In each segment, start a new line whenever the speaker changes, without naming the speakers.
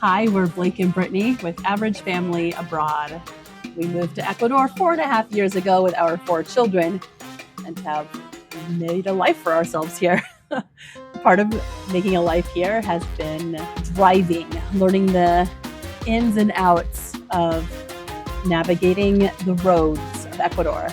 Hi, we're Blake and Brittany with Average Family Abroad. We moved to Ecuador 4.5 years ago with our 4 children and have made a life for ourselves here. Part of making a life here has been driving, learning the ins and outs of navigating the roads of Ecuador.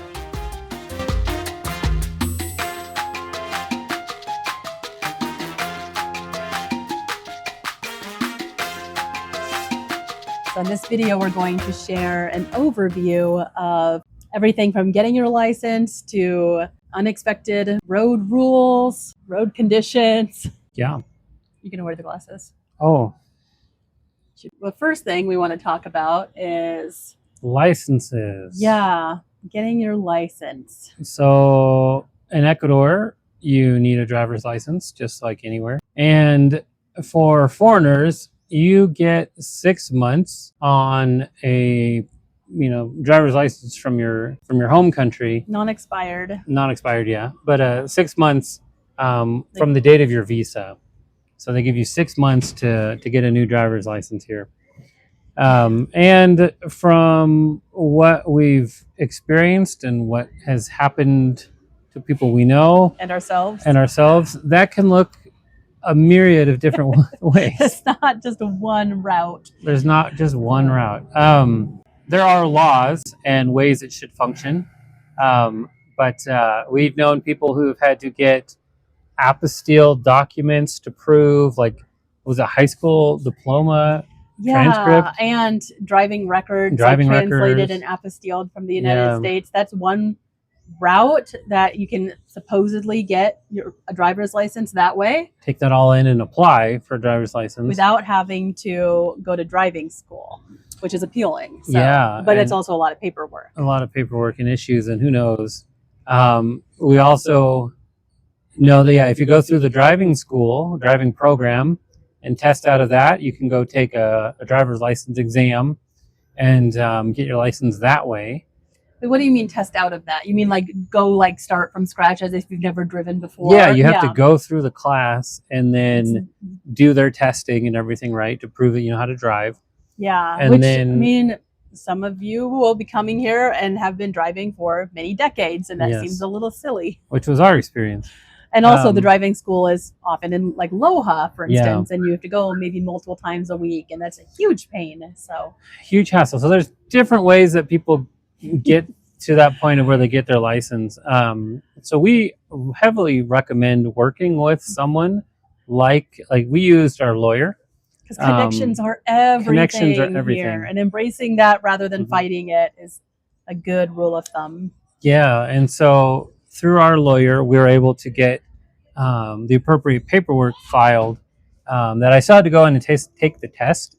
So in this video, we're going to share an overview of everything from getting your license to unexpected road rules, road conditions.
Yeah.
You can wear the glasses.
Oh,
The first thing we want to talk about is
licenses.
getting your license.
So in Ecuador, you need a driver's license, just like anywhere. And for foreigners, you get 6 months on a driver's license from your home country.
Non-expired.
Non-expired, yeah. But 6 months from the date of your visa. So they give you 6 months to get a new driver's license here. And from what we've experienced and what has happened to people we know
And ourselves.
that can look a myriad of different ways.
It's not just one route.
There's not just one route. There are laws and ways it should function. But we've known people who have had to get apostille documents to prove, like, was a high school diploma transcript.
And driving records, translated and apostilled from the United States. That's one route that you can supposedly get a driver's license that way.
Take that all in and apply for a driver's license
without having to go to driving school, which is appealing. So,
yeah,
but it's also a lot of paperwork.
A lot of paperwork and issues, and who knows. We also know that if you go through the driving program and test out of that, you can go take a driver's license exam and get your license that way.
What do you mean test out of that? You mean go start from scratch as if you've never driven before?
Yeah, you have to go through the class and then do their testing and everything, right, to prove that you know how to drive.
Yeah, and some of you will be coming here and have been driving for many decades, and that seems a little silly.
Which was our experience.
And also the driving school is often in Loja, for instance, and you have to go maybe multiple times a week, and that's a huge pain. So
huge hassle. So there's different ways that people get to that point of where they get their license. So we heavily recommend working with someone like we used our lawyer.
Because connections are everything here, and embracing that rather than fighting it is a good rule of thumb.
Yeah, and so through our lawyer, we were able to get the appropriate paperwork filed. That I still had to go in and take the test,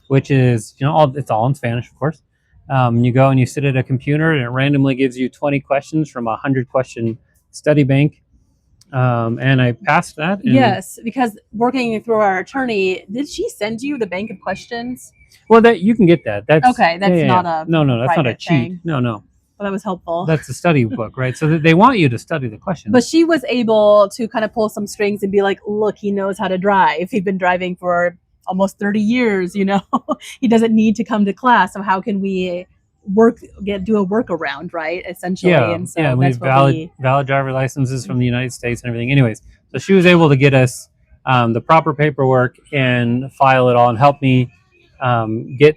which is it's all in Spanish, of course. You go and you sit at a computer, and it randomly gives you 20 questions from a 100-question study bank. And I passed that.
Yes, because working through our attorney, did she send you the bank of questions?
Well, that you can get that. That's
okay. That's not a
that's not a cheat.
Thing.
No.
Well, that was helpful.
That's a study book, right? So they want you to study the questions.
But she was able to kind of pull some strings and be like, look, he knows how to drive. He's been driving for almost 30 years, He doesn't need to come to class. So how can we do a workaround, right? Essentially. And so
we have valid driver licenses from the United States and everything. Anyways, so she was able to get us the proper paperwork and file it all and help me get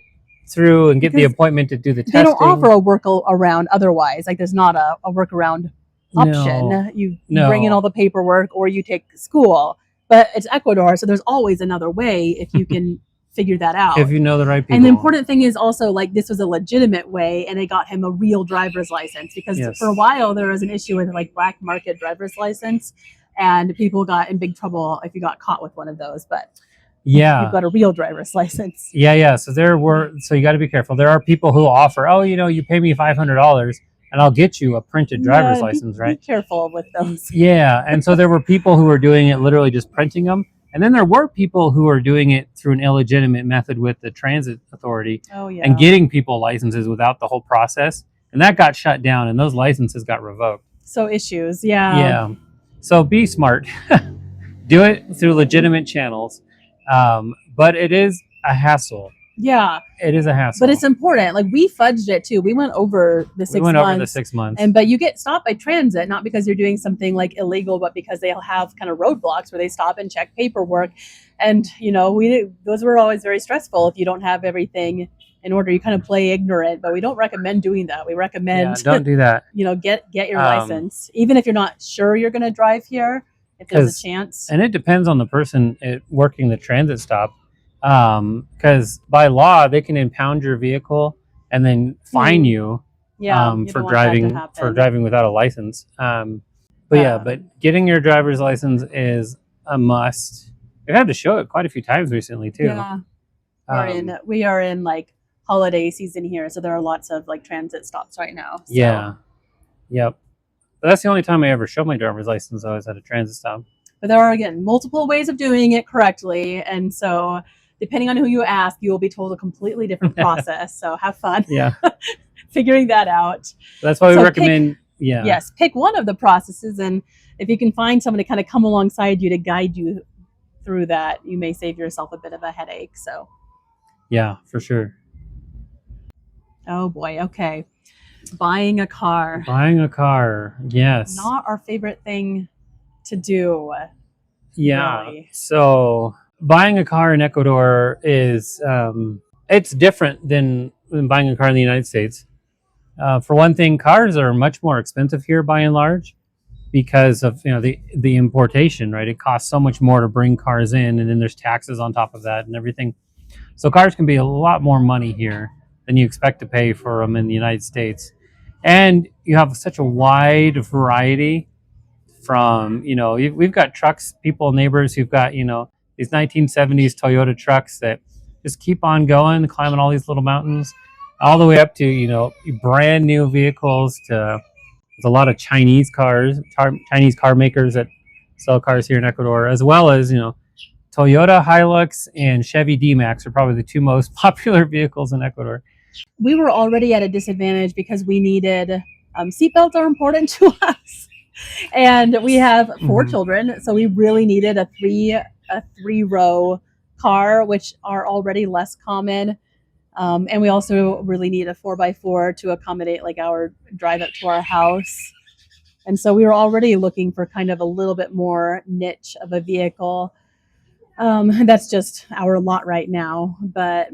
through and get the appointment to do the testing.
They don't offer a workaround otherwise. There's not a workaround option. No, you bring in all the paperwork or you take school. But it's Ecuador, so there's always another way if you can figure that out.
If you know the right people.
And the important thing is also this was a legitimate way, and they got him a real driver's license because for a while there was an issue with black market driver's license, and people got in big trouble if you got caught with one of those. But you've got a real driver's license.
Yeah. So you got to be careful. There are people who offer, you pay me $500 and I'll get you a printed driver's license, right?
Be careful with those.
Yeah, and so there were people who were doing it literally just printing them. And then there were people who were doing it through an illegitimate method with the transit authority and getting people licenses without the whole process. And that got shut down and those licenses got revoked.
So issues, Yeah.
So be smart. Do it through legitimate channels. But it is a hassle.
Yeah.
It is a hassle.
But it's important. Like we fudged it too. We went over the 6 months.
We went over the 6 months.
But you get stopped by transit, not because you're doing something like illegal, but because they'll have kind of roadblocks where they stop and check paperwork. And those were always very stressful if you don't have everything in order. You kind of play ignorant, but we don't recommend doing that. We recommend
don't do that.
Get your license, even if you're not sure you're going to drive here. If there's a chance,
and it depends on the person working the transit stop, because by law they can impound your vehicle and then fine you, for driving without a license. But getting your driver's license is a must. I've had to show it quite a few times recently too.
Yeah, we are in like holiday season here, so there are lots of like transit stops right now. So.
Yeah, yep. But that's the only time I ever showed my driver's license. I was at a transit stop.
But there are, again, multiple ways of doing it correctly. And so depending on who you ask, you will be told a completely different process. So have fun figuring that out.
That's why we recommend,
pick one of the processes. And if you can find someone to kind of come alongside you to guide you through that, you may save yourself a bit of a headache. So,
yeah, for sure.
Oh, boy. Okay. Buying a car.
Yes.
Not our favorite thing to do.
Yeah.
Really.
So buying a car in Ecuador is it's different than buying a car in the United States. For one thing, cars are much more expensive here by and large because of the importation, right? It costs so much more to bring cars in, and then there's taxes on top of that and everything. So cars can be a lot more money here than you expect to pay for them in the United States. And you have such a wide variety from, we've got trucks, neighbors who've got, these 1970s Toyota trucks that just keep on going, climbing all these little mountains, all the way up to, brand new vehicles there's a lot of Chinese car makers that sell cars here in Ecuador, as well as, Toyota Hilux and Chevy D-Max are probably the two most popular vehicles in Ecuador.
We were already at a disadvantage because we needed seatbelts are important to us, and we have 4 children, so we really needed a three-row car, which are already less common, and we also really need a 4x4 to accommodate like our drive up to our house. And so we were already looking for kind of a little bit more niche of a vehicle. That's just our lot right now, but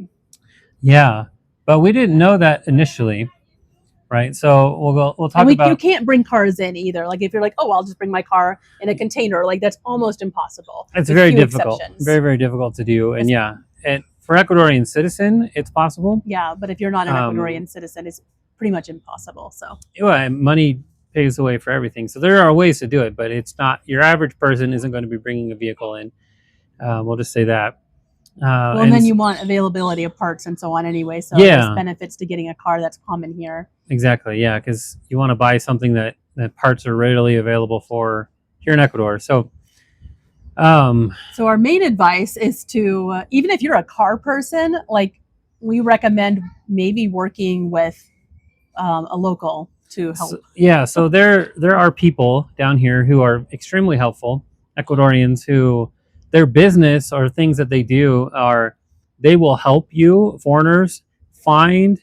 we didn't know that initially, right? So we'll talk about.
You can't bring cars in either. Like if you're like, oh, I'll just bring my car in a container, like that's almost impossible.
It's very difficult, very, very difficult to do. And and for Ecuadorian citizen, it's possible.
Yeah, but if you're not an Ecuadorian citizen, it's pretty much impossible. So
money pays the way for everything. So there are ways to do it, but it's not, your average person isn't going to be bringing a vehicle in. We'll just say that.
And then you want availability of parts and so on anyway. So there's benefits to getting a car that's common here.
Exactly. Yeah. Because you want to buy something that parts are readily available for here in Ecuador. So
our main advice is to, even if you're a car person, like we recommend maybe working with a local to help.
So there are people down here who are extremely helpful, Ecuadorians who their business or things that they do are they will help you, foreigners, find,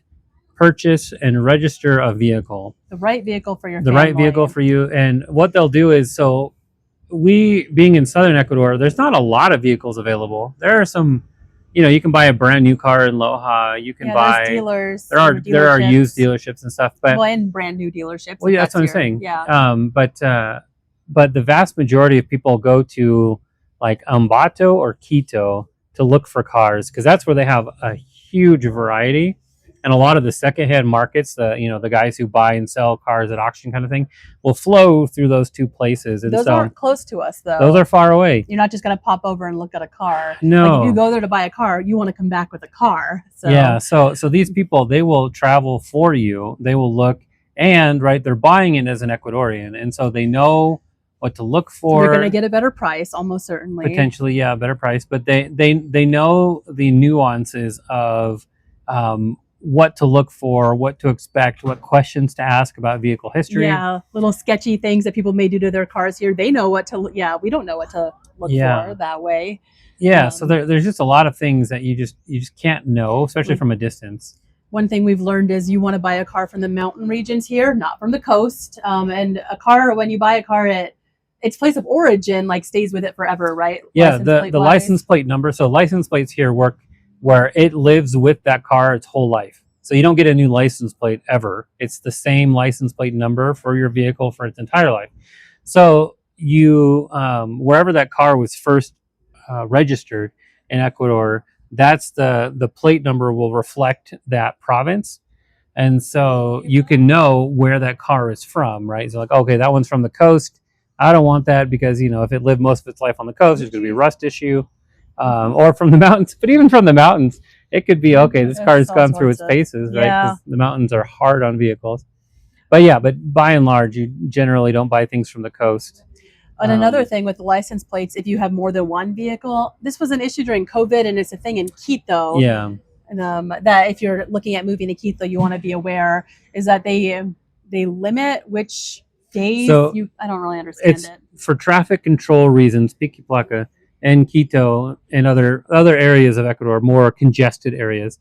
purchase, and register a vehicle.
The right vehicle for your
family. The right vehicle for you. And what they'll do is, so we, being in southern Ecuador, there's not a lot of vehicles available. There are some, you can buy a brand new car in Loja. You can buy
dealers.
There are used dealerships and stuff,
and brand new dealerships.
Well, that's what I'm saying.
Yeah.
But the vast majority of people go to like Ambato or Quito to look for cars because that's where they have a huge variety, and a lot of the secondhand markets, the guys who buy and sell cars at auction kind of thing, will flow through those two places. And
those aren't close to us though.
Those are far away.
You're not just going to pop over and look at a car.
No.
Like if you go there to buy a car, you want to come back with a car. So.
Yeah. So these people, they will travel for you. They will look, and they're buying it as an Ecuadorian, and so they know what to look for.
You're going to get a better price, almost certainly.
Potentially, yeah, better price. But they know the nuances of what to look for, what to expect, what questions to ask about vehicle history.
Yeah, little sketchy things that people may do to their cars here. They know what to. Yeah, we don't know what to look for that way.
Yeah, so there's just a lot of things that you just can't know, especially from a distance.
One thing we've learned is you want to buy a car from the mountain regions here, not from the coast. And a car, when you buy a car, its place of origin like stays with it forever, right?
Yeah, the license plate number. So license plates here work where it lives with that car its whole life. So you don't get a new license plate ever. It's the same license plate number for your vehicle for its entire life. So you wherever that car was first registered in Ecuador, that's the plate number will reflect that province. And so you can know where that car is from, right? So like, okay, that one's from the coast. I don't want that because if it lived most of its life on the coast, there's going to be a rust issue, or from the mountains. But even from the mountains, it could be okay. This car has gone through its paces, right? Because the mountains are hard on vehicles. But yeah, but by and large, you generally don't buy things from the coast.
And another thing with the license plates, if you have more than one vehicle, this was an issue during COVID, and it's a thing in Quito.
Yeah.
That if you're looking at moving to Quito, you want to be aware is that they limit which days.
So
I don't really understand it.
For traffic control reasons, Piqui Placa and Quito and other areas of Ecuador, more congested areas,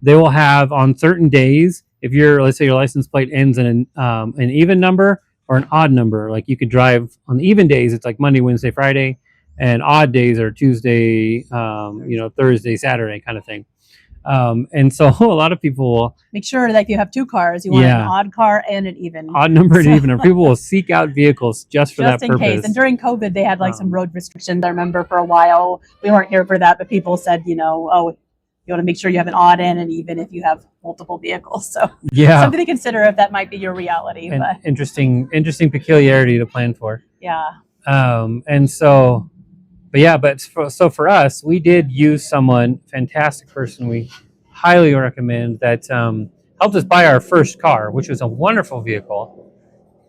they will have on certain days. If let's say your license plate ends in an even number or an odd number, like you could drive on the even days, it's like Monday, Wednesday, Friday, and odd days are Tuesday, Thursday, Saturday kind of thing. And so a lot of people will
make sure that if you have two cars, you want an odd car and an even.
Odd number and even. And people will seek out vehicles just for that purpose. Just in case.
And during COVID, they had some road restrictions. I remember for a while, we weren't here for that, but people said, you want to make sure you have an odd and an even if you have multiple vehicles. So
yeah,
something to consider if that might be your reality.
An interesting peculiarity to plan for.
Yeah.
So for us, we did use someone, fantastic person we highly recommend, that helped us buy our first car, which was a wonderful vehicle.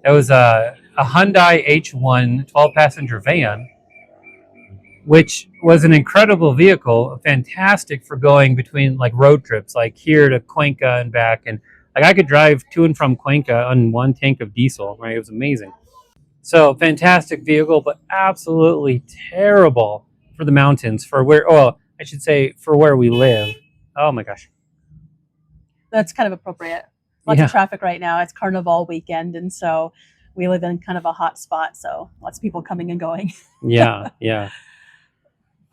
It was a Hyundai H1 12-passenger van, which was an incredible vehicle, fantastic for going between like road trips, like here to Cuenca and back. And like I could drive to and from Cuenca on one tank of diesel, right? It was amazing. So fantastic vehicle, but absolutely terrible for the mountains, for where we live. Oh my gosh.
That's kind of appropriate. Lots of traffic right now. It's Carnival weekend, and so we live in kind of a hot spot, so lots of people coming and going.
Yeah.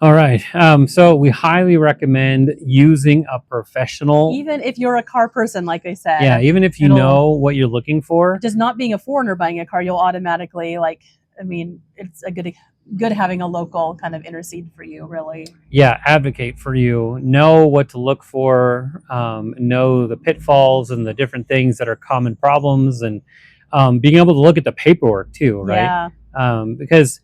All right. So we highly recommend using a professional.
Even if you're a car person, like I said.
Yeah, even if you know what you're looking for.
Just not being a foreigner buying a car, you'll automatically it's a good having a local kind of intercede for you, really.
Yeah, advocate for you. Know what to look for. Know the pitfalls and the different things that are common problems, and being able to look at the paperwork too, right? Yeah. Because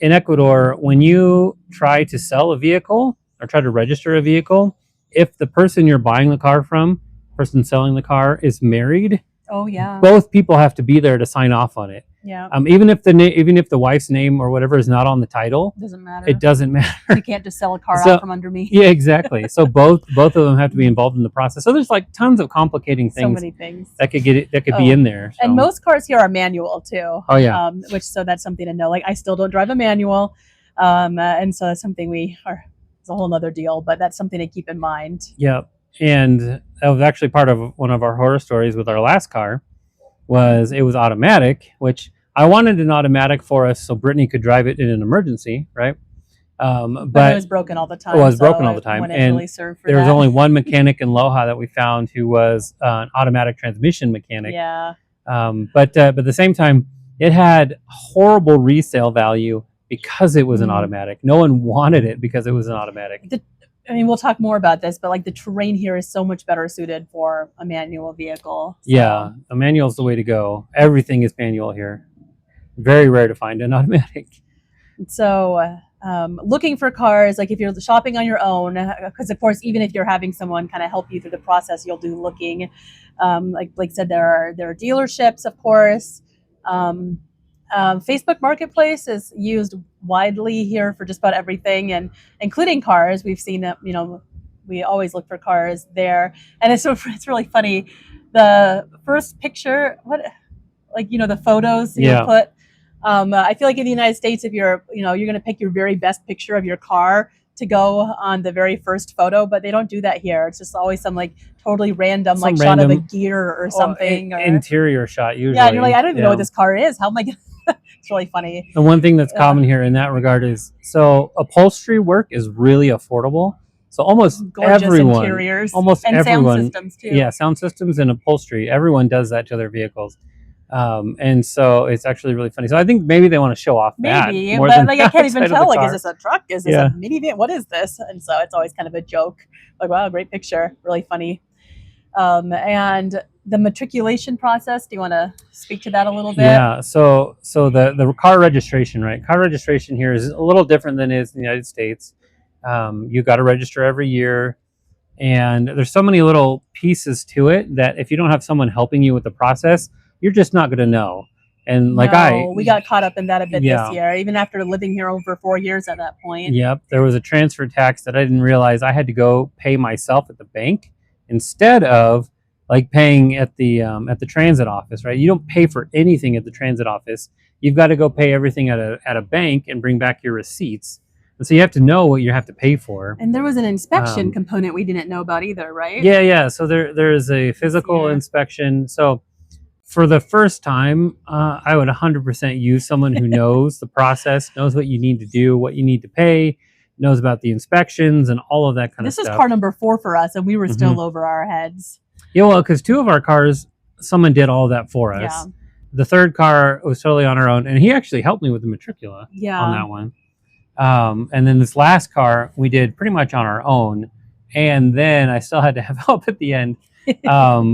in Ecuador, when you try to sell a vehicle or try to register a vehicle, if the person you're buying the car from, person selling the car, is married, both people have to be there to sign off on it.
Yeah.
Even if the wife's name or whatever is not on the title, it doesn't matter.
You can't just sell a car out from under me.
Yeah, exactly. So both of them have to be involved in the process. So there's like tons of complicating things. So
many things
that could be in there. So.
And most cars here are manual too.
Oh yeah.
So that's something to know. Like I still don't drive a manual, and so that's something it's a whole other deal. But that's something to keep in mind.
Yeah, and that was actually part of one of our horror stories with our last car. It was automatic, which I wanted an automatic for us so Brittany could drive it in an emergency, right? But
it was broken all the time.
And really there was only one mechanic in Loja that we found who was an automatic transmission mechanic.
Yeah.
But at the same time, it had horrible resale value because it was an automatic. No one wanted it because it was an automatic.
We'll talk more about this, but like the terrain here is so much better suited for a manual vehicle. So.
Yeah, a manual is the way to go. Everything is manual here. Very rare to find an automatic.
So looking for cars, like if you're shopping on your own, because of course, even if you're having someone kind of help you through the process, you'll do looking. Like Blake said, there are dealerships, of course. Facebook Marketplace is used widely here for just about everything, and including cars. We've seen that, we always look for cars there, and it's really funny. The first picture, the photos you put. I feel like in the United States, if you're going to pick your very best picture of your car, to go on the very first photo, but they don't do that here. It's just always some like totally random
Some
like shot of a
random
gear or something. Or
interior shot usually.
yeah, and you're like, I don't even know
Yeah.
what this car is. How am I gonna it's really funny.
And one thing that's common here in that regard is so upholstery work is really affordable. So
Gorgeous interiors
almost
and sound
everyone,
systems too.
yeah, sound systems and upholstery, everyone does that to their vehicles. And so it's actually really funny. So I think maybe they want to show off that
Maybe,
more
but
than
like
the
I can't even
outside of
tell.
the
Like, is
car.
this a truck? Is this
Yeah.
a minivan? What is this? And so it's always kind of a joke. Like, wow, great picture, really funny. And the matriculation process. Do you want to speak to that a little bit?
Yeah. So the car registration, right? Car registration here is a little different than it is in the United States. You got to register every year. And there's so many little pieces to it that if you don't have someone helping you with the process, you're just not going to know. And like
we got caught up in that a bit
Yeah.
this year, even after living here over 4 years at that point.
Yep, there was a transfer tax that I didn't realize I had to go pay myself at the bank instead of like paying at the transit office, right? You don't pay for anything at the transit office. You've got to go pay everything at a bank and bring back your receipts. And so you have to know what you have to pay for.
And there was an inspection component we didn't know about either, right?
Yeah. So there is a physical inspection. So for the first time, I would 100% use someone who knows the process, knows what you need to do, what you need to pay, knows about the inspections and all of that kind of stuff.
This is car number 4 for us, and we were still over our heads.
Yeah, well, because 2 of our cars, someone did all of that for us.
Yeah.
The third car was totally on our own, and he actually helped me with the matricula on that one. And then this last car, we did pretty much on our own, and then I still had to have help at the end.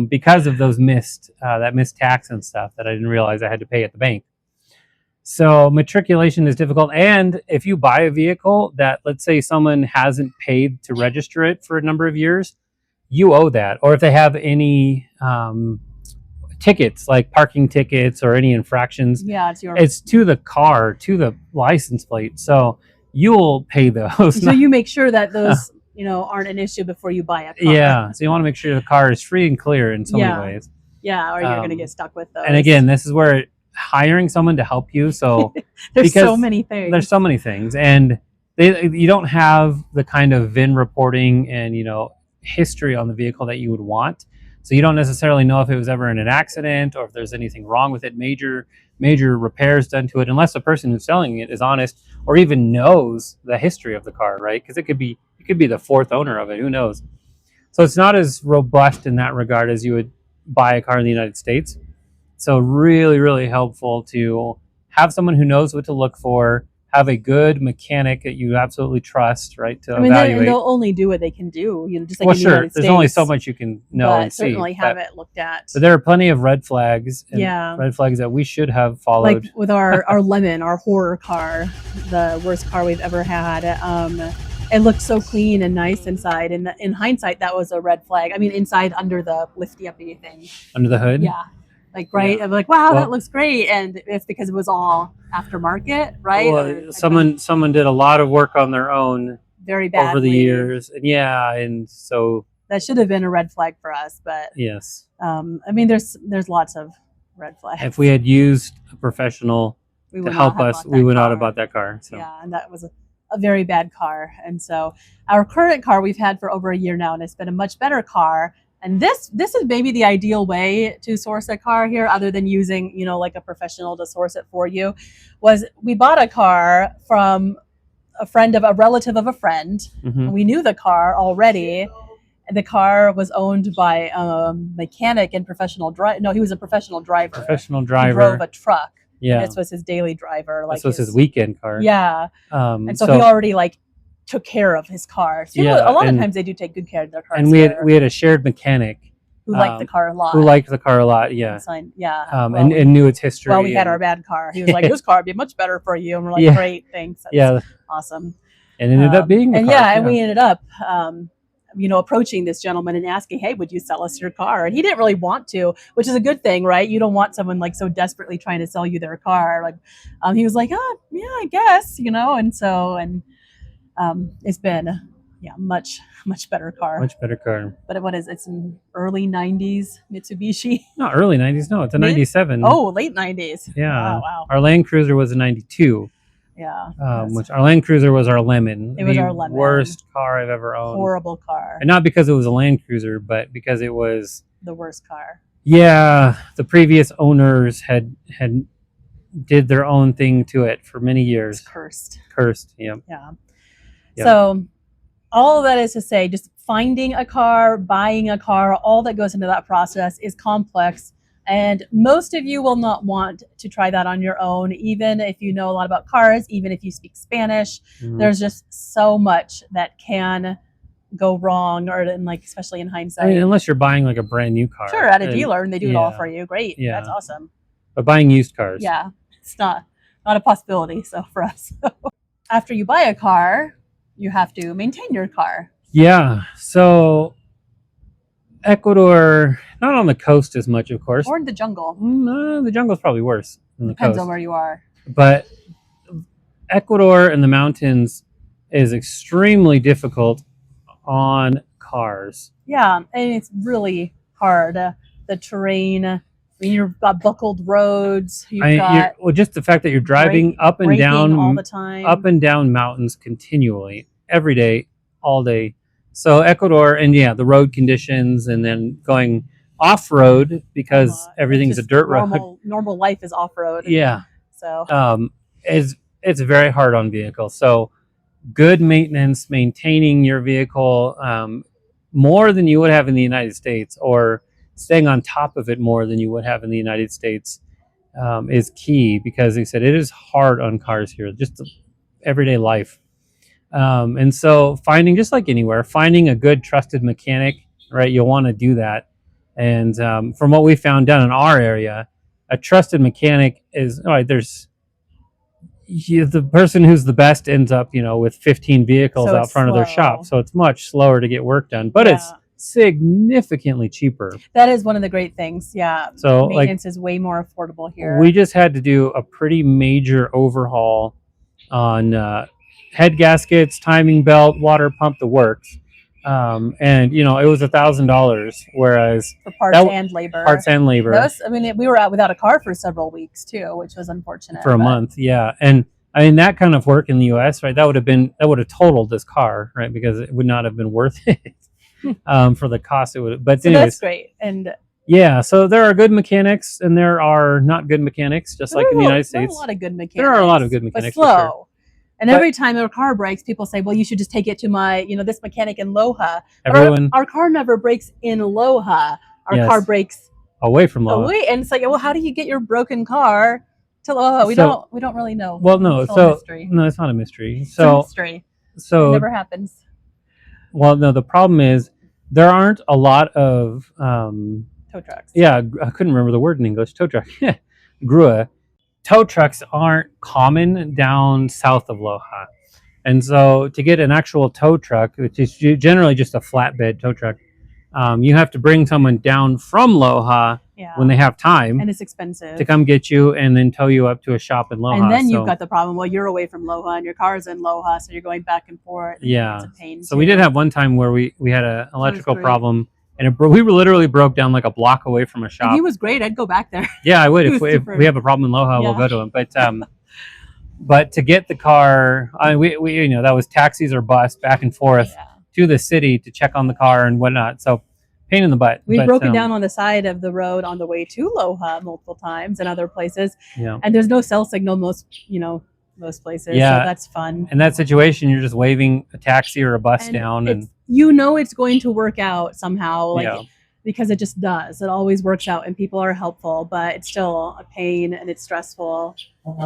Because of those missed tax and stuff that I didn't realize I had to pay at the bank. So matriculation is difficult. And if you buy a vehicle that, let's say someone hasn't paid to register it for a number of years, you owe that. Or if they have any tickets, like parking tickets or any infractions, it's to the car, to the license plate. So you'll pay those.
So you make sure that those aren't an issue before you buy a car.
Yeah, so you want to make sure the car is free and clear in so many ways.
Yeah, or you're going to get stuck with those.
And again, this is where hiring someone to help you. So
there's so many things.
There's so many things, and you don't have the kind of VIN reporting and history on the vehicle that you would want. So you don't necessarily know if it was ever in an accident or if there's anything wrong with it, major repairs done to it, unless the person who's selling it is honest or even knows the history of the car, right? Because it could be the 4th owner of it. Who knows? So it's not as robust in that regard as you would buy a car in the United States. So really, really helpful to have someone who knows what to look for, have a good mechanic that you absolutely trust, right? To evaluate.
They'll only do what they can do, just like
well,
in the
sure.
United States.
There's only so much you can know and see.
Certainly have it looked at.
But there are plenty of red flags. Red flags that we should have followed.
Like with our Lemon, our horror car, the worst car we've ever had. It looked so clean and nice inside, and in hindsight, that was a red flag. I mean, inside under the lifty uppy thing.
Under the hood.
Yeah. Like right, I'm like, wow, that looks great, and it's because it was all aftermarket, right?
Well, someone did a lot of work on their own,
very badly
over the years, and so
that should have been a red flag for us. But
yes,
I mean, there's lots of red flags.
If we had used a professional to help us, we would not have bought that car. So.
Yeah, and that was a very bad car, and so our current car we've had for over a year now, and it's been a much better car. And this is maybe the ideal way to source a car here, other than using, like a professional to source it for you, was we bought a car from a relative of a friend.
Mm-hmm.
And we knew the car already. And the car was owned by a mechanic and professional driver. No, he was a professional driver. He drove a truck.
Yeah.
This was his daily driver.
This was his weekend car.
Yeah. And so he already took care of his car. So a lot of times they do take good care of their cars.
And we had a shared mechanic
who liked the car a lot.
Yeah.
And
knew its history.
Well, we had our bad car. He was like, "This car would be much better for you," and we're like, "Great, thanks." That's awesome.
And it ended up being the car.
And we ended up approaching this gentleman and asking, "Hey, would you sell us your car?" And he didn't really want to, which is a good thing, right? You don't want someone so desperately trying to sell you their car. He was like, "Oh, yeah, I guess," it's been much better car.
Much better car.
But it's an early 90s Mitsubishi.
Not early 90s, no, it's a 97.
Oh, late 90s.
Yeah.
Wow.
Our Land Cruiser was a 92.
Yeah.
which our Land Cruiser was our lemon.
It was
the
our lemon.
worst car I've ever owned.
Horrible car.
And not because it was a Land Cruiser, but because it was
the worst car.
Yeah, the previous owners had did their own thing to it for many years.
It's cursed.
Cursed. Yeah.
Yeah. So all of that is to say, just finding a car, buying a car, all that goes into that process is complex. And most of you will not want to try that on your own, even if you know a lot about cars, even if you speak Spanish.
Mhm.
There's just so much that can go wrong, or especially in hindsight.
I mean, unless you're buying like a brand new car.
Sure, at a dealer and they do it all for you. Great.
Yeah.
That's awesome.
But buying used cars.
Yeah, it's not a possibility. So for us, after you buy a car, you have to maintain your car.
Yeah. So Ecuador, not on the coast as much, of course.
Or in the jungle.
The jungle's probably worse than the
Depends
coast.
on where you are.
But Ecuador and the mountains is extremely difficult on cars.
Yeah, and it's really hard. The terrain. I mean, you've got buckled roads.
Just the fact that you're driving up and down
all the time,
up and down mountains continually, every day, all day. So Ecuador, and the road conditions, and then going off road because everything's a dirt road.
Normal life is off road.
Yeah.
So
it's very hard on vehicles. So good maintenance, maintaining your vehicle more than you would have in the United States, or staying on top of it more than you would have in the United States, is key, because they said it is hard on cars here, just everyday life. And so finding, just like anywhere, finding a good trusted mechanic, right? You'll want to do that. And from what we found down in our area, a trusted mechanic is, all right, there's the person who's the best ends up, with 15 vehicles out front of their shop. So it's much slower to get work done, but it's significantly cheaper.
That is one of the great things. Yeah.
So
maintenance is way more affordable here.
We just had to do a pretty major overhaul on head gaskets, timing belt, water pump, the works. And it was $1,000, whereas
for parts and labor. We were out without a car for several weeks too, which was unfortunate.
For a month, yeah. And I mean, that kind of work in the U.S., right? That would have totaled this car, right? Because it would not have been worth it for the cost it would. But anyways,
that's great. And
yeah, so there are good mechanics and there are not good mechanics, just like in the United States.
There are a lot of good mechanics.
There are a lot of good mechanics,
but slow.
For sure.
And every time a car breaks, people say, well, you should just take it to my, this mechanic in Loja. Our car never breaks in Loja. Our car breaks
away from Loja.
And it's like, well, how do you get your broken car to Loja? We don't really know.
Well, no, it's not a mystery.
It's a mystery.
So
it never happens.
Well, no, the problem is there aren't a lot of
tow trucks.
Yeah, I couldn't remember the word in English. Tow truck. Grua. Tow trucks aren't common down south of Loja. And so to get an actual tow truck, which is generally just a flatbed tow truck, you have to bring someone down from Loja when they have time.
And it's expensive.
To come get you and then tow you up to a shop in Loja.
And then you've got the problem, well, you're away from Loja and your car's in Loja, so you're going back and forth.
Yeah.
It's a pain
so we did have one time where we had an electrical problem. And we literally broke down like a block away from a shop.
And he was great. I'd go back there.
Yeah, I would. If we have a problem in Loja, we'll go to him. But to get the car, we that was taxis or bus back and forth to the city to check on the car and whatnot. So pain in the butt.
We've broken down on the side of the road on the way to Loja multiple times and other places.
Yeah.
And there's no cell signal most places.
Yeah.
So that's fun.
In that situation, you're just waving a taxi or a bus down, and
it's going to work out somehow, because it just does. It always works out, and people are helpful, but it's still a pain and it's stressful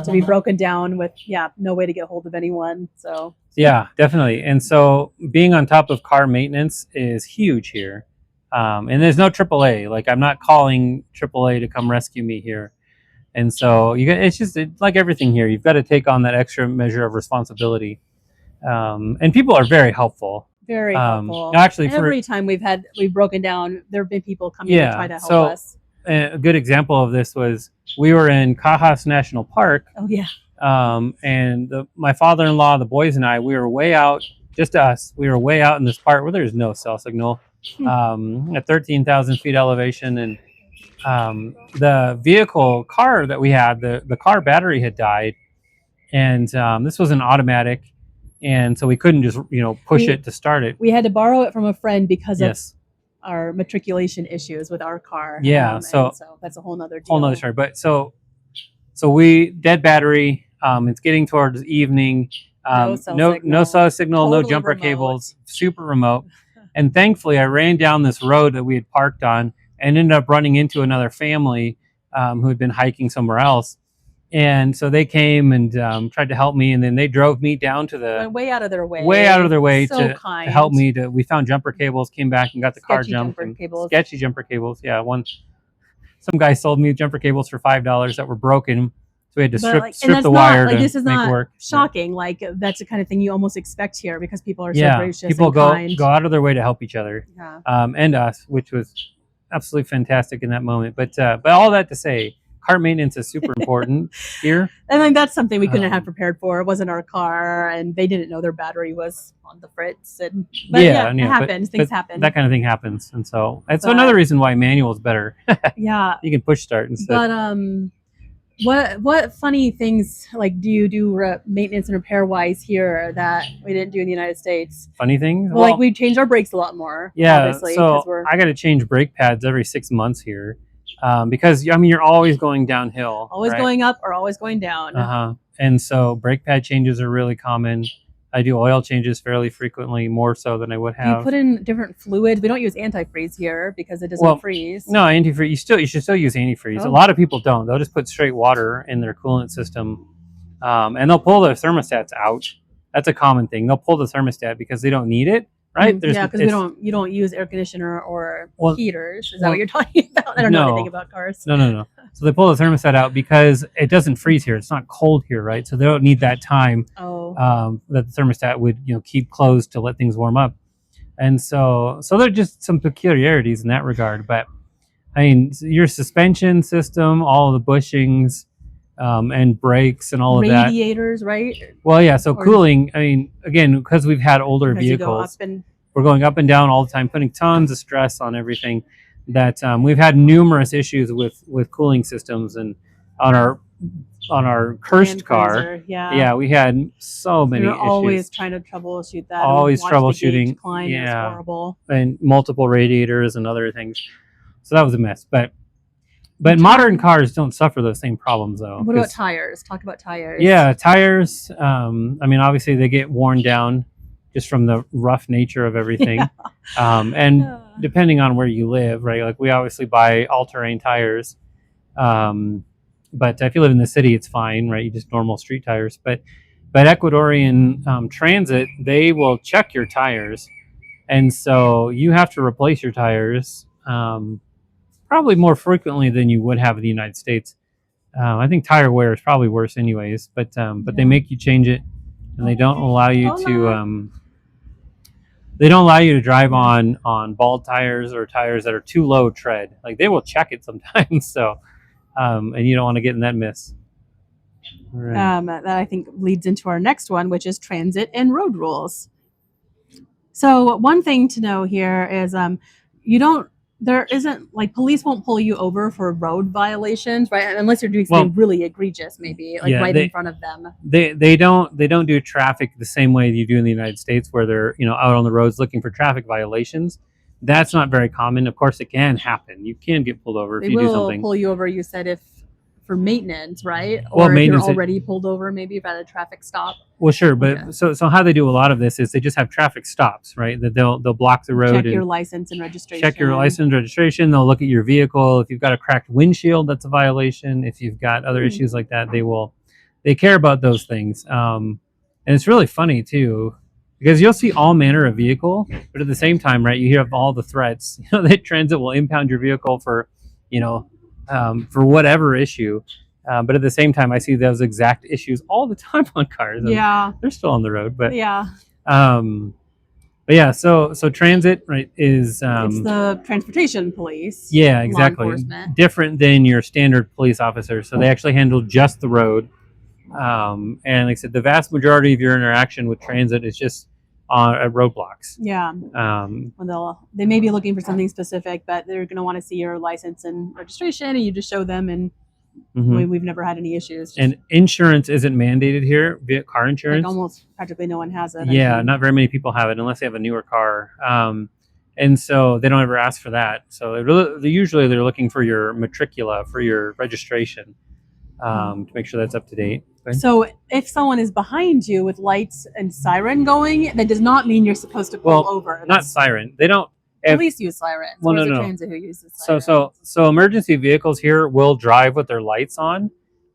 to be broken down with no way to get hold of anyone. So
yeah, definitely. And so being on top of car maintenance is huge here. And there's no AAA. Like, I'm not calling AAA to come rescue me here. And so it's like everything here. You've got to take on that extra measure of responsibility. And people are very helpful.
Very helpful.
Actually,
every time we've broken down, there have been people coming to try to help us.
A good example of this was we were in Cajas National Park.
Oh yeah.
And my father-in-law, the boys, and I, we were way out. Just us. We were way out in this part where there's no cell signal. At 13,000 feet elevation, and the car that we had, the car battery had died, and this was an automatic, and so we couldn't just push it to start it.
We had to borrow it from a friend because of
Yes.
our matriculation issues with our car.
Yeah. So
and so that's a whole nother deal.
story. But so we dead battery. It's getting towards evening.
No
cell signal, no
totally
jumper
remote.
cables, super remote. And thankfully, I ran down this road that we had parked on and ended up running into another family who had been hiking somewhere else. And so they came and tried to help me, and then they drove me down to the
Went way out of their way. So
to
kind.
help me. We found jumper cables, came back and got the car
Sketchy
jumped.
jumper cables.
Sketchy jumper cables. Yeah, some guy sold me jumper cables for $5 that were broken, so we had to strip the wire to
this is
make
not
it work.
shocking. Like that's the kind of thing you almost expect here because people are so gracious.
People
and
go
kind.
out of their way to help each other,
Yeah.
and us, which was absolutely fantastic in that moment. But all that to say, car maintenance is super important here.
I think that's something we couldn't have prepared for. It wasn't our car, and they didn't know their battery was on the fritz. But it happens. Things happen.
That kind of thing happens, and so that's another reason why manual is better.
Yeah,
you can push start instead.
But what funny things like do you do maintenance and repair wise here that we didn't do in the United States?
Funny things?
Well, like we change our brakes a lot more.
Yeah,
obviously,
so I got to change brake pads every 6 months here. Because you're always going downhill,
always
right?
Going up or always going down.
And so brake pad changes are really common. I do oil changes fairly frequently, more so than I would have.
Do you put in different fluids? We don't use antifreeze here because it doesn't freeze.
No, antifreeze. You should still use antifreeze. A lot of people don't. They'll just put straight water in their coolant system, and they'll pull their thermostats out. That's a common thing. They'll pull the thermostat because they don't need it. Right?
Because you don't use air conditioner or heaters. Is that what you're talking about? I don't know anything about cars.
No. So they pull the thermostat out because it doesn't freeze here. It's not cold here, right? So they don't need that time that the thermostat would keep closed to let things warm up. And so there are just some peculiarities in that regard. But I mean, your suspension system, all of the bushings, and brakes and all of that.
Radiators, right?
Well, yeah. So cooling. I mean, again, because we've had older vehicles, we're going up and down all the time, putting tons of stress on everything. That we've had numerous issues with cooling systems, and on our cursed car, we had so many issues.
Always trying to troubleshoot that.
Always troubleshooting.
It's horrible.
And multiple radiators and other things. So that was a mess. But modern cars don't suffer those same problems, though.
What about tires? Talk about tires.
Yeah, tires. I mean, obviously they get worn down just from the rough nature of everything. And depending on where you live, right? Like we obviously buy all-terrain tires. But if you live in the city, it's fine, right? You just normal street tires. But Ecuadorian transit, they will check your tires. And so you have to replace your tires probably more frequently than you would have in the United States. I think tire wear is probably worse anyways, but they make you change it, and they don't allow you to drive on bald tires or tires that are too low tread. Like they will check it sometimes, so and you don't want to get in that mess.
Right. That I think leads into our next one, which is transit and road rules. So one thing to know here is there isn't like police won't pull you over for road violations, right? Unless you're doing something really egregious, maybe in front of them.
They don't do traffic the same way you do in the United States, where they're out on the roads looking for traffic violations. That's not very common. Of course, it can happen. You can get pulled over if you do something.
They will pull you over. You said for maintenance, right? Or if you're already pulled over, maybe you've had a traffic stop.
Well, sure, but so how they do a lot of this is they just have traffic stops, right? That they'll block the road.
Check your license and registration.
Check your license and registration. They'll look at your vehicle. If you've got a cracked windshield, that's a violation. If you've got other issues like that, they care about those things. And it's really funny too, because you'll see all manner of vehicle, but at the same time, right, you have all the threats. That transit will impound your vehicle for for whatever issue. But at the same time, I see those exact issues all the time on cars.
Yeah,
they're still on the road, but
But
yeah, so transit, right, is
it's the transportation police.
Yeah, exactly. Different than your standard police officer. So they actually handle just the road. And like I said, the vast majority of your interaction with transit is just at roadblocks.
Yeah. They may be looking for something specific, but they're going to want to see your license and registration, and you just show them, and We've never had any issues.
And insurance isn't mandated here, car
Like
insurance.
almost practically no one has it.
Yeah, not very many people have it unless they have a newer car. And so they don't ever ask for that. So usually they're looking for your matricula, for your registration, to make sure that's up to date.
So if someone is behind you with lights and siren going, that does not mean you're supposed to pull over.
Not siren. They don't.
Police use sirens.
Well,
or is
no,
it
no.
transit who uses sirens?
So emergency vehicles here will drive with their lights on,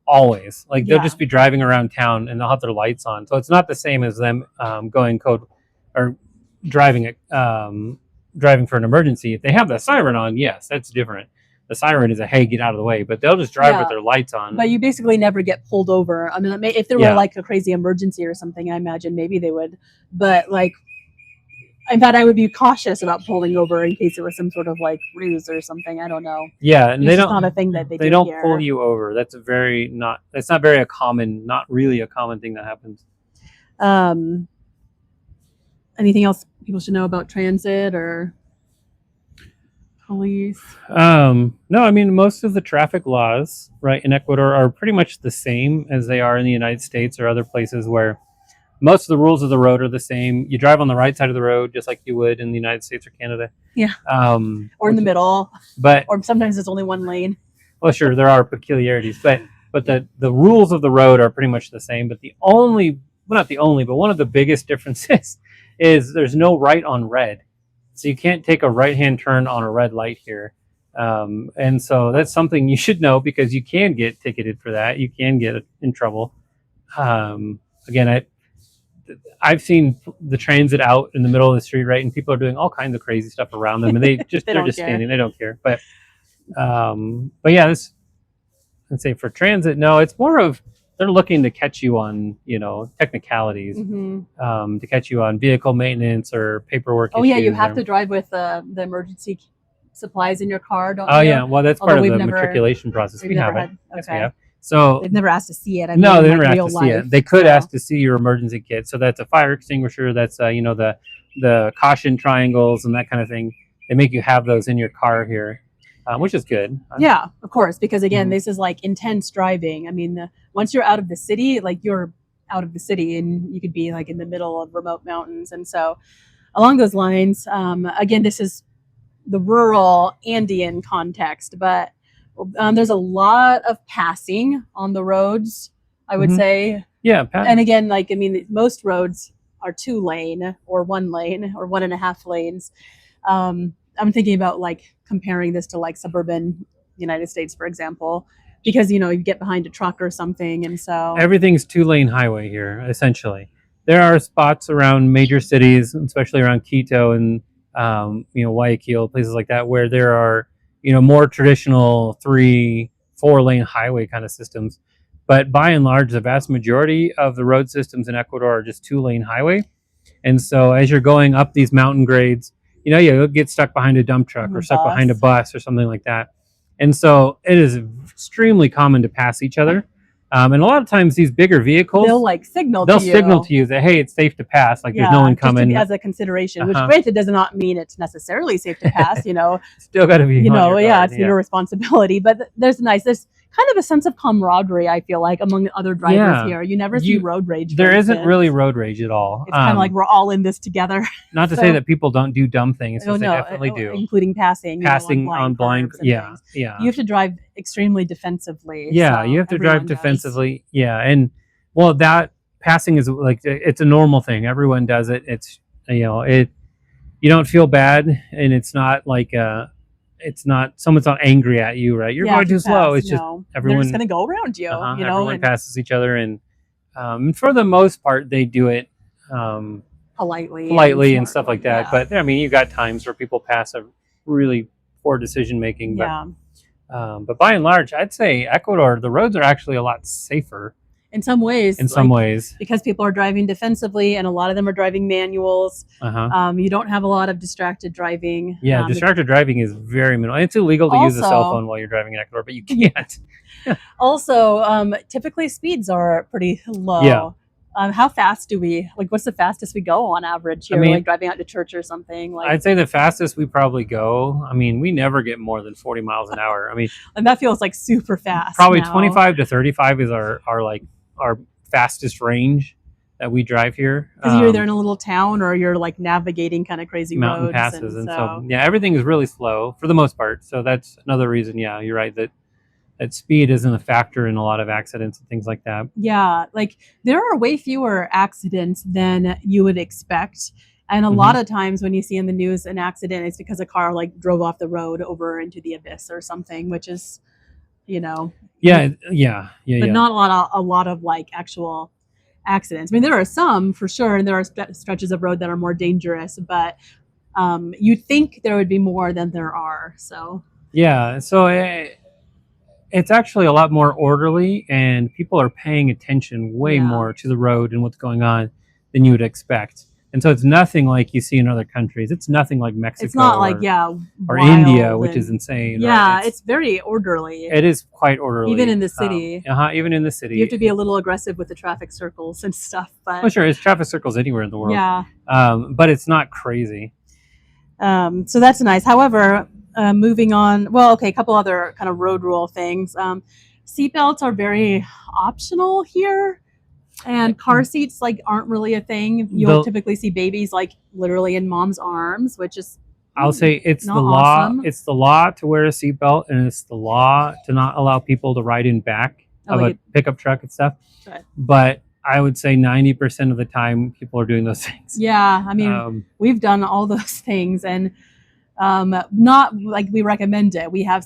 always. Like they'll just be driving around town and they'll have their lights on. So it's not the same as them going code or driving it. Driving for an emergency. If they have the siren on, yes, that's different. The siren is a hey, get out of the way, but they'll just drive with their lights on.
But you basically never get pulled over. I mean, if there were like a crazy emergency or something, I imagine maybe they would. But like, in fact, I would be cautious about pulling over in case it was some sort of like ruse or something. I don't know.
Yeah, and
it's not a thing that they
don't
here.
pull you over. That's not very a common, not really a common thing that happens.
Anything else people should know about transit or police?
No, I mean most of the traffic laws, right, in Ecuador are pretty much the same as they are in the United States or other places where most of the rules of the road are the same. You drive on the right side of the road just like you would in the United States or Canada.
Yeah. Or in the middle. Or sometimes there's only one lane.
Well, sure, there are peculiarities, but the rules of the road are pretty much the same. But not the only, but one of the biggest differences is there's no right on red. So you can't take a right-hand turn on a red light here. And so that's something you should know because you can get ticketed for that. You can get in trouble. Again, I've seen the transit out in the middle of the street, right, and people are doing all kinds of crazy stuff around them, and they're just standing. They don't care. But yeah, let's say for transit, no, it's more of they're looking to catch you on technicalities, to catch you on vehicle maintenance or paperwork.
Oh yeah, you have to drive with the emergency supplies in your car, don't you?
Oh yeah, well that's part of the matriculation process. We have it. Yes, we have. So
they've never asked to see it.
No, they never asked to see it. They could ask to see your emergency kit. So that's a fire extinguisher. That's the caution triangles and that kind of thing. They make you have those in your car here, which is good.
Yeah, of course, because again, this is like intense driving. I mean, once you're out of the city, like you're out of the city, and you could be like in the middle of remote mountains. And so, along those lines, again, this is the rural Andean context, but there's a lot of passing on the roads, I would say.
Yeah.
And again, like, I mean, most roads are 2 lane or 1 lane or 1.5 lanes. I'm thinking about like comparing this to like suburban United States, for example, because, you get behind a truck or something. And so
everything's 2-lane highway here, essentially. There are spots around major cities, especially around Quito and, Guayaquil, places like that, where there are, more traditional 3-4 lane highway kind of systems. But by and large, the vast majority of the road systems in Ecuador are just 2-lane highway. And so as you're going up these mountain grades, you'll get stuck behind a dump truck or stuck behind a bus or something like that. And so it is extremely common to pass each other. And a lot of times these bigger vehicles,
they'll like signal
to you that, hey, it's safe to pass. Like there's no one coming.
As a consideration, which granted does not mean it's necessarily safe to pass,
Still got to be,
it's your responsibility. But there's kind of a sense of camaraderie, I feel like, among the other drivers here. You never see road rage.
There isn't really road rage at all.
It's kind of like we're all in this together.
Not to say that people don't do dumb things. They definitely do.
Including passing.
On blind. Yeah. Yeah.
You have to drive extremely defensively.
Yeah, you have to drive defensively. Yeah. And well, that passing is like, it's a normal thing. Everyone does it. It's, you don't feel bad, and it's not like someone's not angry at you, right? You're going too slow. It's just everyone's
going to go around you.
Everyone passes each other, and for the most part, they do it
politely
and stuff like that. Yeah. But I mean, you got times where people pass a really poor decision making. But by and large, I'd say Ecuador, the roads are actually a lot safer.
In some ways. Because people are driving defensively, and a lot of them are driving manuals. You don't have a lot of distracted driving.
Yeah, distracted driving is very minimal. It's illegal to use a cell phone while you're driving in Ecuador, but you can't.
Also, typically speeds are pretty low.
Yeah.
How fast do we like? What's the fastest we go on average
I
here?
mean,
Like driving out to church or something. Like,
I'd say the fastest we probably go. I mean, we never get more than 40 miles an hour. I mean,
and that feels like super fast
probably
now
25 to 35 is our like our fastest range that we drive here.
because you're either in a little town or you're like navigating kind of crazy
Mountain
roads,
passes,
and
and so
so
yeah, everything is really slow for the most part. So that's another reason. Yeah, you're right that speed isn't a factor in a lot of accidents and things like that.
yeah, like there are way fewer accidents than you would expect. And a lot
Hmm.
of times when you see in the news an accident, it's because a car like drove off the road over into the abyss or something, which is, you know,
Yeah, yeah, yeah,
but
yeah.
not a lot of like actual accidents. I mean, there are some for sure, and there are stretches of road that are more dangerous, but you'd think there would be more than there are. So
Yeah, so it's actually a lot more orderly, and people are paying attention way
yeah,
more to the road and what's going on than you would expect. And so it's nothing like you see in other countries. It's nothing like
it's
Mexico
not like, yeah,
or India,
wild
which is
and
insane, right?
yeah, it's very orderly.
It is quite
Even
orderly.
in the city,
Even in the
you have
city.
to be a little aggressive with the traffic circles and stuff.
Well,
But
sure, it's traffic circles anywhere in the world,
yeah,
but it's not crazy.
so that's nice. However, moving on. Well, okay, a couple other kind of road rule things. Seatbelts are very optional here, and car seats like aren't really a thing. You'll
The
typically see babies like literally in mom's arms, which is
I'll say it's the
not
law.
awesome.
It's the law to wear a seatbelt, and it's the law to not allow people to ride in back
I
of
like
a
it,
pickup truck and stuff.
but
But I would say 90% of the time, people are doing those things.
yeah, I mean,
Um,
we've done all those things, and not like we recommend it. We have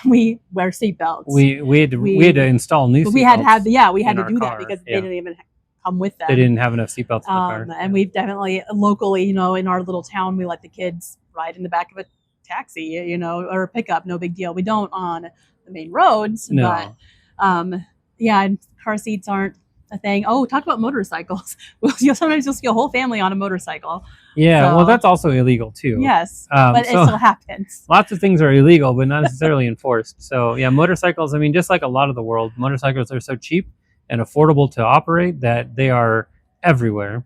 we wear seatbelts.
we had to
We
install new
but we had
seatbelts
yeah, we had
in
to
our
do that
car.
because they
Yeah,
didn't even come with
they
them.
didn't have enough seatbelts in the car.
And we've definitely locally, in our little town, we let the kids ride in the back of a taxi, or a pickup. No big deal. We don't on the main roads, but
No.
yeah, and car seats aren't a thing. Oh, talk about motorcycles. Well, sometimes you'll see a whole family on a motorcycle.
Yeah, well,
So
that's also illegal too.
yes, but it
So
still happens.
lots of things are illegal, but not necessarily enforced. So yeah, motorcycles. I mean, just like a lot of the world, motorcycles are so cheap and affordable to operate that they are everywhere.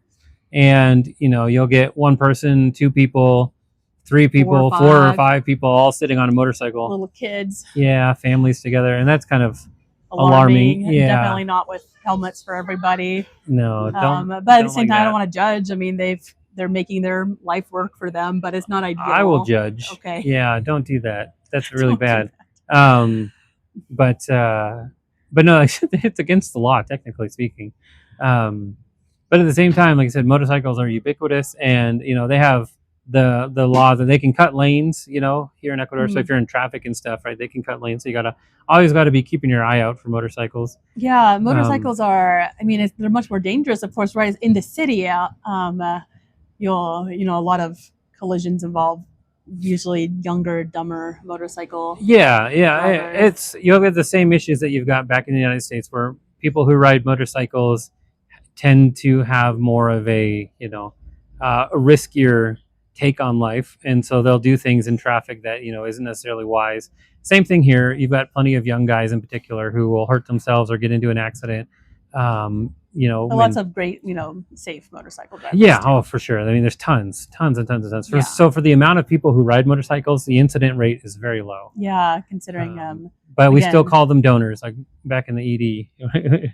And you'll get one person, two people, three
Four or
people, four or
five
five people all sitting on a motorcycle.
little kids.
Yeah, families together, and that's kind of alarming.
Alarming.
Yeah,
Definitely not with helmets for everybody.
no,
But at the
don't
same
like
time, I don't
that.
want to judge. I mean, they're making their life work for them, but it's not
I will
ideal.
judge.
Okay,
Yeah, don't do that. That's really
don't do
bad.
that.
Um, but uh, but no, it's against the law, technically speaking. Um, but at the same time, like I said, motorcycles are ubiquitous, and they have the law that they can cut lanes. Here in Ecuador, so if
Mhm.
you're in traffic and stuff, right, they can cut lanes. So you always got to be keeping your eye out for motorcycles.
Yeah,
Um,
motorcycles are. I mean, they're much more dangerous, of course. Right in the city, a lot of collisions involve usually younger, dumber motorcycle
yeah, yeah,
drivers.
you'll get the same issues that you've got back in the United States, where people who ride motorcycles tend to have more of a riskier take on life, and so they'll do things in traffic that isn't necessarily wise. Same thing here. You've got plenty of young guys in particular who will hurt themselves or get into an accident.
But lots
When
of great, safe motorcycle drivers
Yeah, oh
too.
for sure. I mean, there's tons and tons and tons.
Yeah,
So for the amount of people who ride motorcycles, the incident rate is very low.
yeah. Considering,
But we still
again,
call them donors, like back in the ED.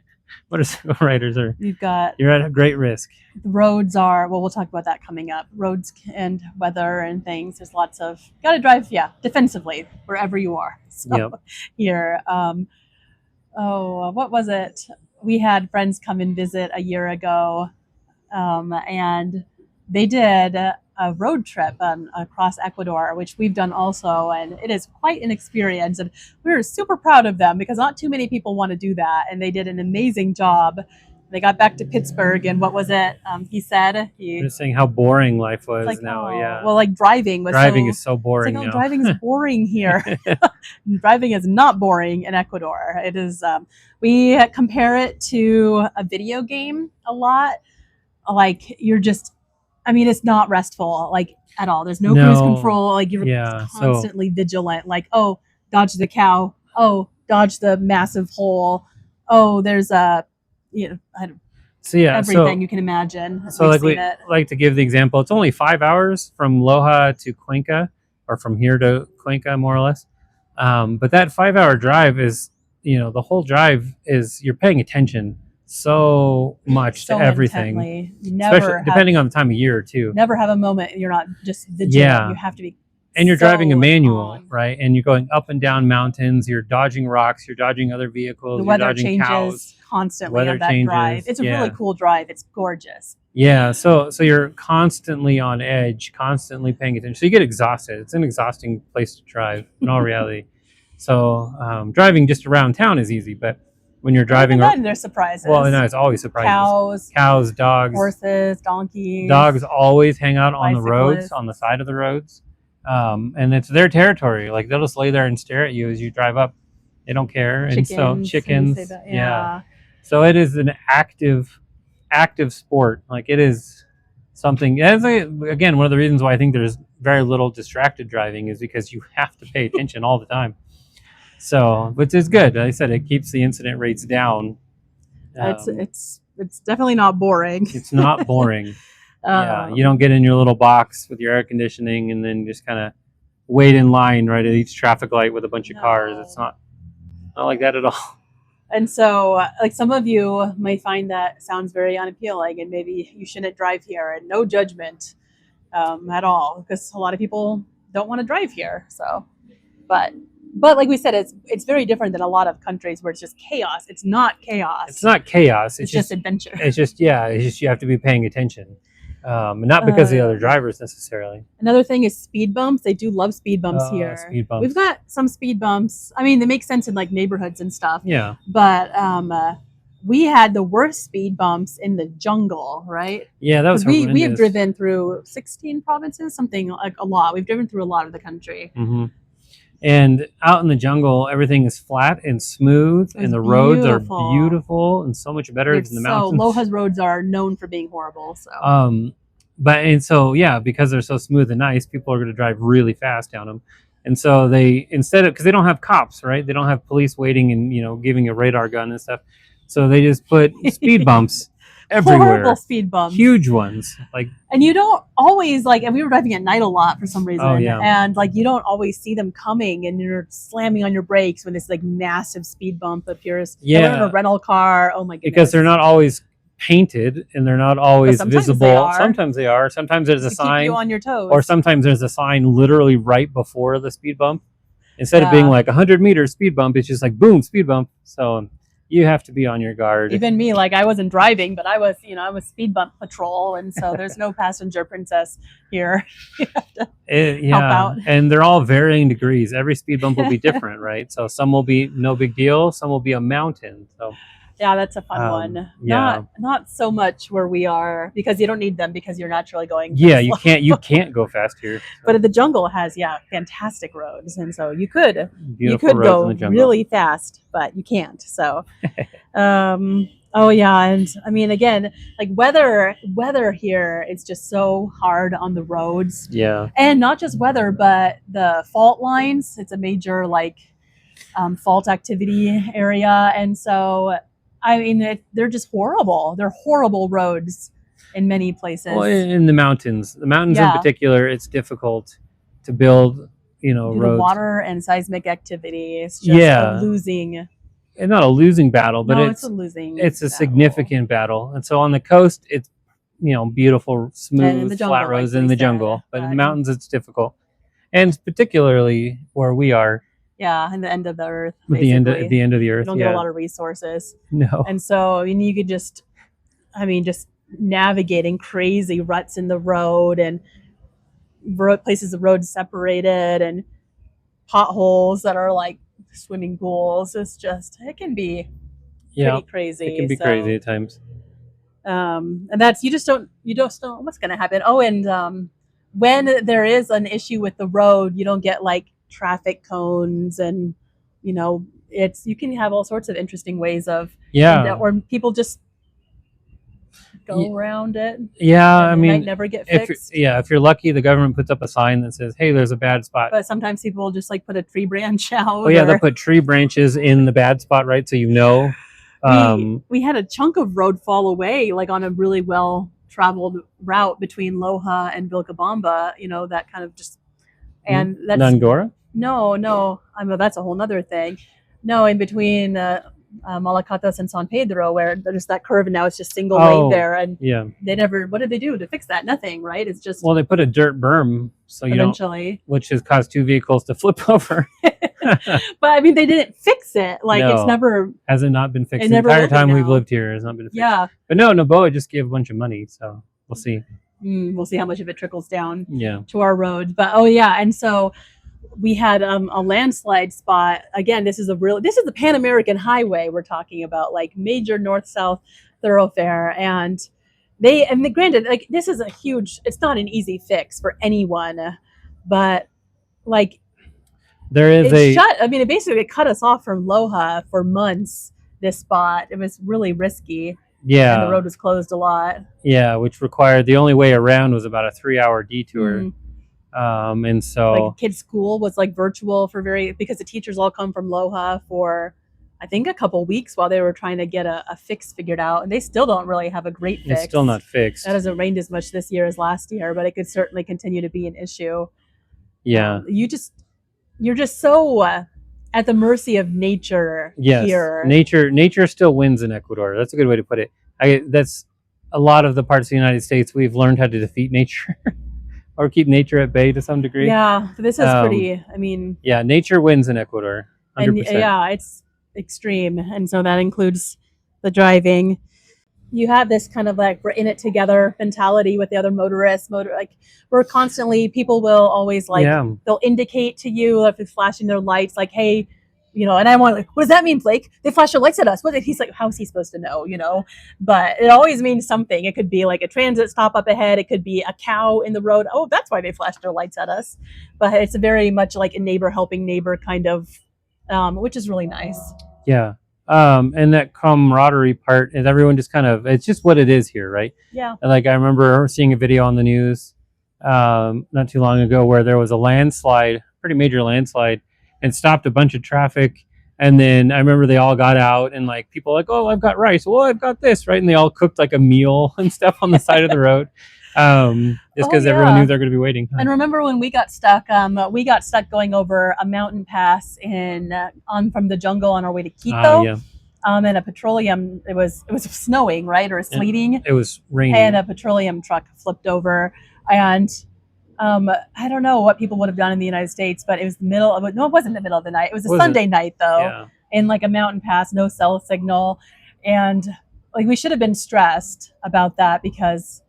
Motorcycle riders are
you've got
you're at a great risk.
the roads are, well, we'll talk about that coming up. Roads and weather and things. There's lots of, got to drive, yeah, defensively wherever you are. So
Yep.
here, what was it? We had friends come and visit a year ago, and they did a road trip across Ecuador, which we've done also, and it is quite an experience. And we were super proud of them because not too many people want to do that, and they did an amazing job. They got back to Pittsburgh, and what was it? He said
I'm
he.
just saying how boring life
It's
was
like,
now.
oh,
Yeah,
well, like driving was
driving
so.
is so
It's
boring
like, oh,
now.
driving is boring here. Driving is not boring in Ecuador. It is. We compare it to a video game a lot. Like you're just, I mean, it's not restful like at all. There's no cruise
No,
control. Like you're
yeah. So
constantly vigilant. Like, oh, dodge the cow. Oh, dodge the massive hole. Oh, there's a, you know,
So yeah,
everything you can imagine.
so
We've
like
seen
we
it.
like to give the example. It's only 5 hours from Loja to Cuenca, or from here to Cuenca, more or less. But that 5 hour drive is, the whole drive is you're paying attention so much to
So
everything,
intently. You
especially depending on the time of year too.
never have a moment you're not just vigilant.
Yeah,
You have to be
and you're driving a
so
manual,
on.
right? And you're going up and down mountains. You're dodging rocks. You're dodging other
The
vehicles. You're
weather
dodging cows.
changes constantly
Weather
on that drive.
changes.
It's a really
Yeah.
cool drive. It's gorgeous.
Yeah, so you're constantly on edge, constantly paying attention. So you get exhausted. It's an exhausting place to drive in all reality. So driving just around town is easy, but when you're
But even
driving,
then, there's surprises.
well, no, it's always surprises.
Cows,
dogs,
horses, donkeys.
dogs always hang out on the roads,
bicyclists.
on the side of the roads, and it's their territory. Like they'll just lay there and stare at you as you drive up. They don't care. And so
Chickens.
chickens,
Yeah.
So it is an active sport. Like it is something. Again, one of the reasons why I think there's very little distracted driving is because you have to pay attention all the time. So, which is good. Like I said, it keeps the incident rates down.
It's definitely not boring.
It's not boring. Yeah, you don't get in your little box with your air conditioning and then just kind of wait in line right at each traffic light with a bunch of cars. It's not like that at all.
And so, like, some of you might find that sounds very unappealing, and maybe you shouldn't drive here. And no judgment at all, because a lot of people don't want to drive here. So, but like we said, it's very different than a lot of countries where it's just chaos. It's not chaos.
It's not chaos.
It's just adventure.
It's just you have to be paying attention, not because of the other drivers necessarily.
Another thing is speed bumps. They do love speed bumps here.
Speed bumps.
We've got some speed bumps. I mean, they make sense in like neighborhoods and stuff.
Yeah.
But we had the worst speed bumps in the jungle, right?
Yeah, that was horrendous.
We have driven through 16 provinces, something like a lot. We've driven through a lot of the country.
Mm-hmm. And out in the jungle, everything is flat and smooth, and the roads are beautiful and so much better than the mountains.
So Loja's roads are known for being horrible. So
because they're so smooth and nice, people are going to drive really fast down them. And so because they don't have cops, right? They don't have police waiting and giving a radar gun and stuff. So they just put speed bumps everywhere.
Horrible speed bumps.
Huge ones.
And you don't always and we were driving at night a lot for some reason.
Oh, yeah.
And you don't always see them coming, and you're slamming on your brakes when this massive speed bump appears.
Yeah.
We're in a rental car. Oh my goodness.
Because they're not always painted and they're not always visible. Sometimes they are. Sometimes there's a sign.
Keep you on your toes.
Or sometimes there's a sign literally right before the speed bump. Instead of being like 100 meters speed bump, it's just like boom, speed bump. So you have to be on your guard.
Even me, I wasn't driving, but I was speed bump patrol, and so there's no passenger princess here. You have to help out.
And they're all varying degrees. Every speed bump will be different, right? So some will be no big deal, some will be a mountain. So
yeah, that's a fun one.
Yeah.
Not so much where we are, because you don't need them because you're naturally going.
Yeah, you can't go fast here. So.
But the jungle has fantastic roads, and so you could
go
really fast, but you can't. So, oh yeah, and I mean again, weather here is just so hard on the roads.
Yeah,
and not just weather, but the fault lines. It's a major fault activity area, and so. I mean, they're just horrible. They're horrible roads in many places.
Well, in the mountains in particular, it's difficult to build, roads.
The water and seismic activity is just a losing.
And not a losing battle, but it's
a losing.
It's a significant battle. And so on the coast, it's beautiful, smooth, flat roads in the jungle. But in the mountains, it's difficult, and particularly where we are.
Yeah, in the end of the earth.
At the end of the earth,
you don't get a lot of resources.
No.
And so you could just navigating crazy ruts in the road, and places the road separated, and potholes that are like swimming pools. It can be pretty crazy.
It can be crazy at times.
And that's you just don't know what's going to happen. Oh, and when there is an issue with the road, you don't get traffic cones, and you can have all sorts of interesting ways of or people just go around it.
I mean,
it might never get fixed.
If you're lucky, the government puts up a sign that says, "Hey, there's a bad spot."
But sometimes people just put a tree branch out.
Oh yeah, they'll put tree branches in the bad spot, right? So
We had a chunk of road fall away, like on a really well traveled route between Loja and Vilcabamba. That kind of just, and that's
Nangora?
no. I mean, that's a whole nother thing. No, in between Malacatas and San Pedro, where there's that curve, and now it's just single lane there, and
yeah.
they never. What did they do to fix that? Nothing, right? It's just
Well, they put a dirt berm, so
eventually,
which has caused 2 vehicles to flip over.
But I mean, they didn't fix it. Like
No.
it's never
Hasn't not been fixed.
It
The
never
entire
will be
time we've
now.
lived here, it has not been fixed.
Yeah.
But no, Noboa just gave a bunch of money, so we'll see.
We'll see how much of it trickles down
Yeah.
to our road. But oh yeah, and so we had a landslide spot. Again, this is the Pan American Highway we're talking about, like major north-south thoroughfare. And granted, like this is it's not an easy fix for anyone, but like
there is
it basically cut us off from Loja for months. This spot, it was really risky.
Yeah.
And the road was closed a lot.
Yeah, which required, the only way around was about a 3-hour detour. And so
like kids' school was like virtual because the teachers all come from Loja for I think a couple weeks while they were trying to get a fix figured out, and they still don't really have a great fix.
It's still not fixed.
That hasn't rained as much this year as last year, but it could certainly continue to be an issue.
Yeah.
You're just so at the mercy of nature.
Yes.
Here.
Nature still wins in Ecuador. That's a good way to put it. That's a lot of the parts of the United States we've learned how to defeat nature. Or keep nature at bay to some degree.
Yeah, this is pretty. I mean,
yeah, nature wins in Ecuador. 100%.
And yeah, it's extreme, and so that includes the driving. You have this kind of like we're in it together mentality with the other motorists. Like we're constantly, people will always they'll indicate to you if they're flashing their lights, like, hey. And I want like, what does that mean, Blake? They flash their lights at us. He's like, how is he supposed to know? But it always means something. It could be like a transit stop up ahead. It could be a cow in the road. Oh, that's why they flashed their lights at us. But it's very much like a neighbor helping neighbor kind of, which is really nice.
Yeah. And that camaraderie part is everyone just kind of, it's just what it is here, right?
Yeah.
Like I remember seeing a video on the news not too long ago where there was a landslide, pretty major landslide, and stopped a bunch of traffic. And then I remember they all got out and like people were like, oh, I've got rice. Well, I've got this, right? And they all cooked like a meal and stuff on the side of the road. Just because everyone knew they're going to be waiting.
And remember when we got stuck? We got stuck going over a mountain pass from the jungle on our way to Quito.
Yeah.
And a petroleum. It was snowing, right, or sleeting.
It was raining.
And a petroleum truck flipped over, and I don't know what people would have done in the United States, but it was it wasn't the middle of the night. It was a Sunday night though, in like a mountain pass, no cell signal, and like we should have been stressed about that because.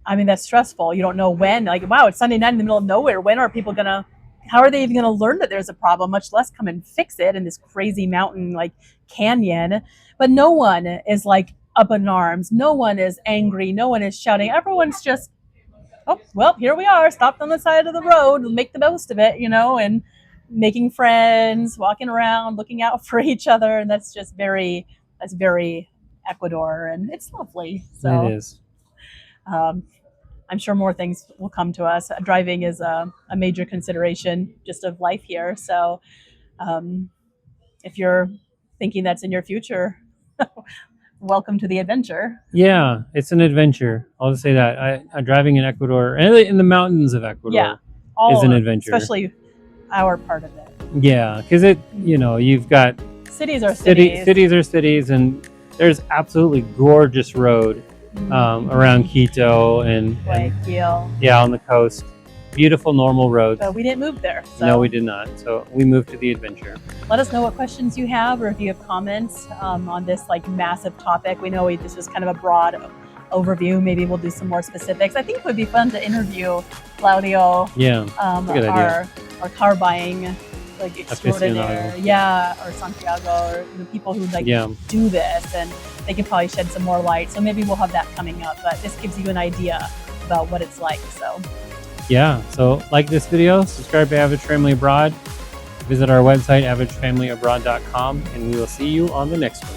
I mean, that's stressful. You don't know when. Like, wow, it's Sunday night in the middle of nowhere. When are people how are they even going to learn that there's a problem, much less come and fix it in this crazy mountain, like canyon? But no one is like up in arms. No one is angry. No one is shouting. Everyone's just, oh, well, here we are, stopped on the side of the road, make the most of it, and making friends, walking around, looking out for each other. And that's very Ecuador, and it's lovely. So
it is.
I'm sure more things will come to us. Driving is a major consideration just of life here. So if you're thinking that's in your future, welcome to the adventure.
Yeah, it's an adventure. I'll just say that. Driving in Ecuador, and in the mountains of Ecuador, is an adventure.
Especially our part of it.
Yeah, because you've got...
Cities are cities.
Cities are cities, and there's absolutely gorgeous road around Quito and on the coast. Beautiful normal roads.
But we didn't move there. So.
No, we did not. So we moved to the adventure.
Let us know what questions you have, or if you have comments on this like massive topic. We know this is kind of a broad overview. Maybe we'll do some more specifics. I think it would be fun to interview Claudio.
Yeah, that's a good idea.
Our car buying like extraordinaire, or Santiago, or the people who do this, and they can probably shed some more light. So maybe we'll have that coming up. But this gives you an idea about what it's like. So
like this video, subscribe to Average Family Abroad, visit our website averagefamilyabroad.com, and we will see you on the next one.